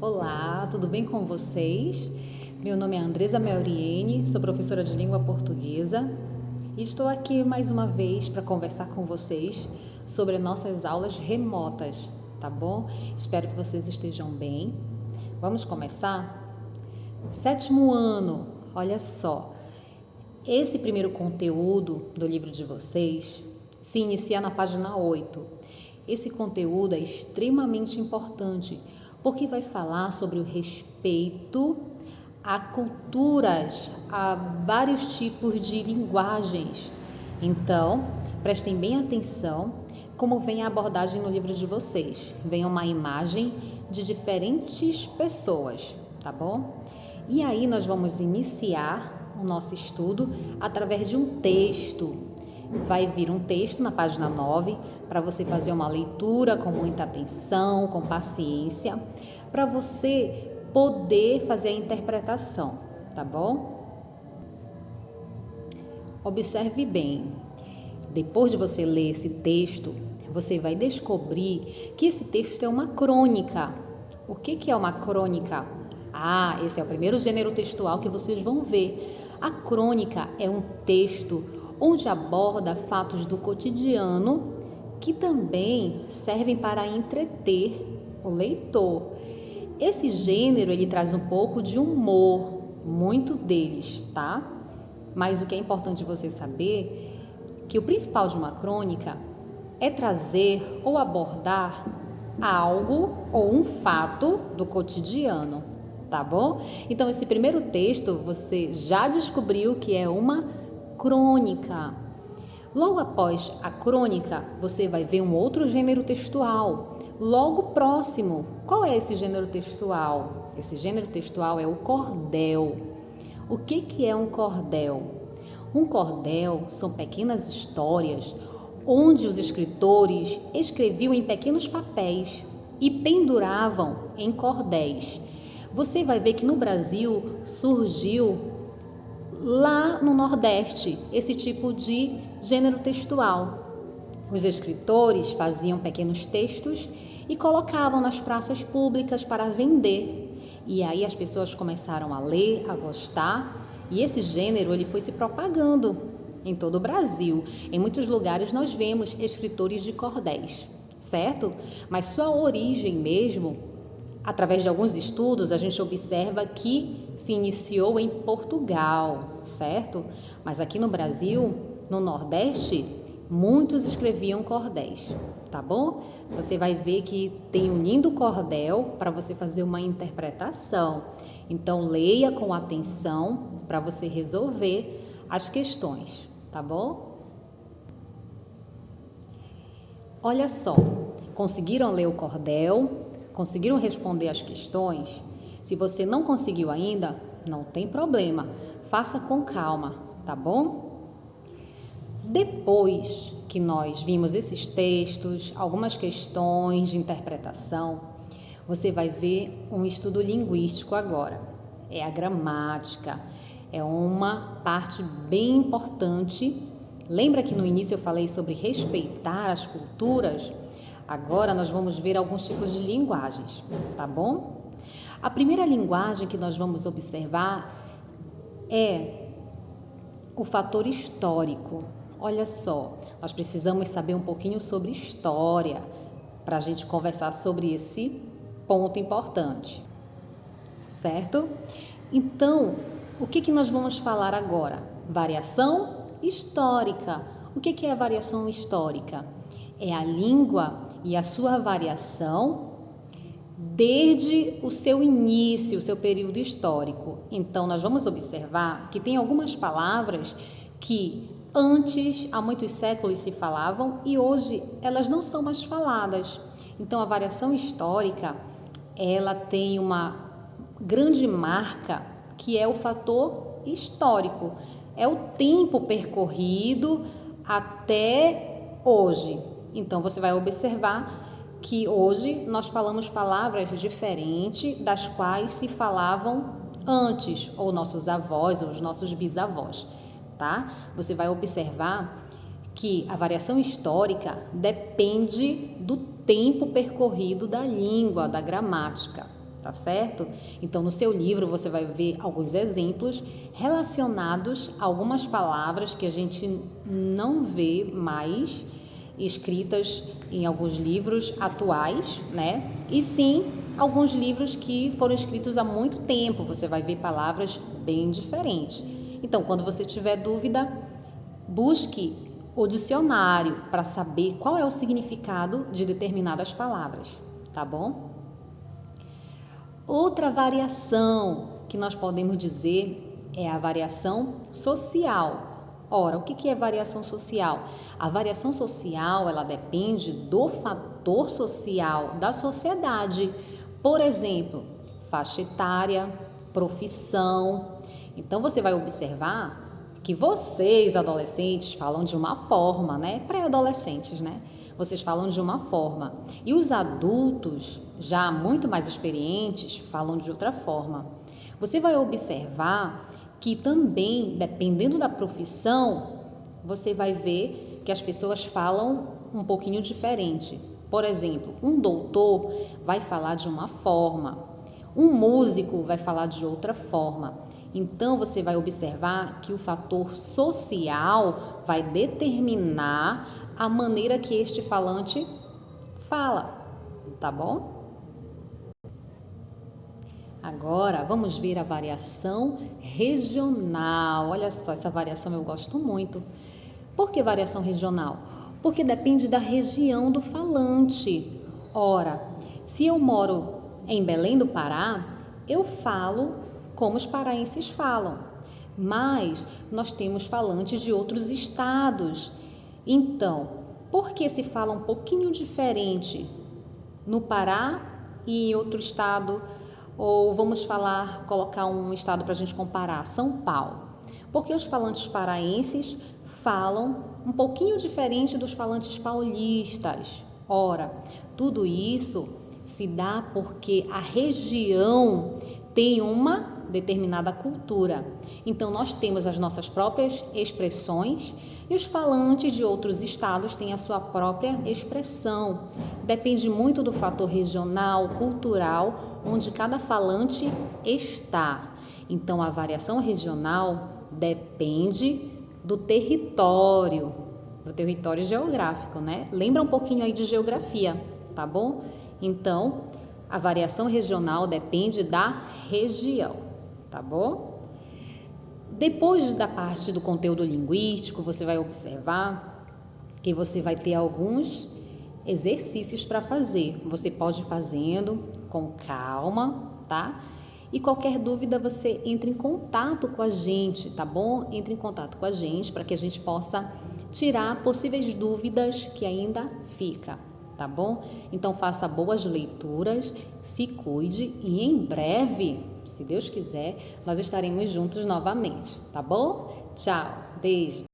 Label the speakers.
Speaker 1: Olá, tudo bem com vocês? Meu nome é Andresa Melriene, sou professora de língua portuguesa e estou aqui mais uma vez para conversar com vocês sobre nossas aulas remotas, tá bom? Espero que vocês estejam bem. Vamos começar? Sétimo ano, olha só. Esse primeiro conteúdo do livro de vocês se inicia na página 8. Esse conteúdo é extremamente importante porque vai falar sobre o respeito a culturas, a vários tipos de linguagens. Então, prestem bem atenção como vem a abordagem no livro de vocês. Vem uma imagem de diferentes pessoas, tá bom? E aí nós vamos iniciar o nosso estudo através de um texto. Vai vir um texto na página 9 para você fazer uma leitura com muita atenção, com paciência, para você poder fazer a interpretação, tá bom? Observe bem. Depois de você ler esse texto, você vai descobrir que esse texto é uma crônica. O que é uma crônica? Esse é o primeiro gênero textual que vocês vão ver. A crônica é um texto onde aborda fatos do cotidiano que também servem para entreter o leitor. Esse gênero ele traz um pouco de humor, muito deles, tá? Mas o que é importante você saber é que o principal de uma crônica é trazer ou abordar algo ou um fato do cotidiano, tá bom? Então esse primeiro texto você já descobriu que é uma crônica. Logo após a crônica, você vai ver um outro gênero textual. Logo próximo, qual é esse gênero textual? Esse gênero textual é o cordel. O que é um cordel? Um cordel são pequenas histórias onde os escritores escreviam em pequenos papéis e penduravam em cordéis. Você vai ver que no Brasil surgiu lá no Nordeste esse tipo de gênero textual. Os escritores faziam pequenos textos e colocavam nas praças públicas para vender. E aí as pessoas começaram a ler, a gostar, e esse gênero ele foi se propagando em todo o Brasil. Em muitos lugares nós vemos escritores de cordéis, certo? Mas sua origem mesmo, através de alguns estudos, a gente observa que se iniciou em Portugal, certo? Mas aqui no Brasil, no Nordeste, muitos escreviam cordéis, tá bom? Você vai ver que tem um lindo cordel para você fazer uma interpretação. Então, leia com atenção para você resolver as questões, tá bom? Olha só, conseguiram ler o cordel? Conseguiram responder as questões? Se você não conseguiu ainda, não tem problema. Faça com calma, tá bom? Depois que nós vimos esses textos, algumas questões de interpretação, você vai ver um estudo linguístico agora. É a gramática. É uma parte bem importante. Lembra que no início eu falei sobre respeitar as culturas? Agora nós vamos ver alguns tipos de linguagens, tá bom? A primeira linguagem que nós vamos observar é o fator histórico. Olha só, nós precisamos saber um pouquinho sobre história para a gente conversar sobre esse ponto importante, certo? Então, o que nós vamos falar agora? Variação histórica. O que é a variação histórica? É a língua e a sua variação desde o seu início, o seu período histórico. Então, nós vamos observar que tem algumas palavras que antes, há muitos séculos, se falavam e hoje elas não são mais faladas. Então, a variação histórica, ela tem uma grande marca que é o fator histórico. É o tempo percorrido até hoje. Então, você vai observar que hoje nós falamos palavras diferentes das quais se falavam antes, ou nossos avós, ou os nossos bisavós, tá? Você vai observar que a variação histórica depende do tempo percorrido da língua, da gramática, tá certo? Então, no seu livro você vai ver alguns exemplos relacionados a algumas palavras que a gente não vê mais escritas em alguns livros atuais, né? E sim, alguns livros que foram escritos há muito tempo, você vai ver palavras bem diferentes. Então, quando você tiver dúvida, busque o dicionário para saber qual é o significado de determinadas palavras, tá bom? Outra variação que nós podemos dizer é a variação social. Ora, o que é variação social? A variação social, ela depende do fator social da sociedade. Por exemplo, faixa etária, profissão. Então, você vai observar que vocês, adolescentes, falam de uma forma, né? Pré-adolescentes, né? Vocês falam de uma forma. E os adultos, já muito mais experientes, falam de outra forma. Você vai observar que também, dependendo da profissão, você vai ver que as pessoas falam um pouquinho diferente. Por exemplo, um doutor vai falar de uma forma, um músico vai falar de outra forma. Então, você vai observar que o fator social vai determinar a maneira que este falante fala, tá bom? Agora, vamos ver a variação regional. Olha só, essa variação eu gosto muito. Por que variação regional? Porque depende da região do falante. Ora, se eu moro em Belém do Pará, eu falo como os paraenses falam. Mas nós temos falantes de outros estados. Então, por que se fala um pouquinho diferente no Pará e em outro estado? Ou vamos colocar um estado para a gente comparar, São Paulo. Porque os falantes paraenses falam um pouquinho diferente dos falantes paulistas. Ora, tudo isso se dá porque a região tem uma determinada cultura. Então, nós temos as nossas próprias expressões e os falantes de outros estados têm a sua própria expressão. Depende muito do fator regional, cultural, onde cada falante está. Então, a variação regional depende do território geográfico, né? Lembra um pouquinho aí de geografia, tá bom? Então, a variação regional depende da região, tá bom? Depois da parte do conteúdo linguístico, você vai observar que você vai ter alguns exercícios para fazer. Você pode ir fazendo com calma, tá? E qualquer dúvida você entre em contato com a gente, tá bom? Entre em contato com a gente para que a gente possa tirar possíveis dúvidas que ainda fica, tá bom? Então faça boas leituras, se cuide e em breve, se Deus quiser, nós estaremos juntos novamente, tá bom? Tchau, beijo!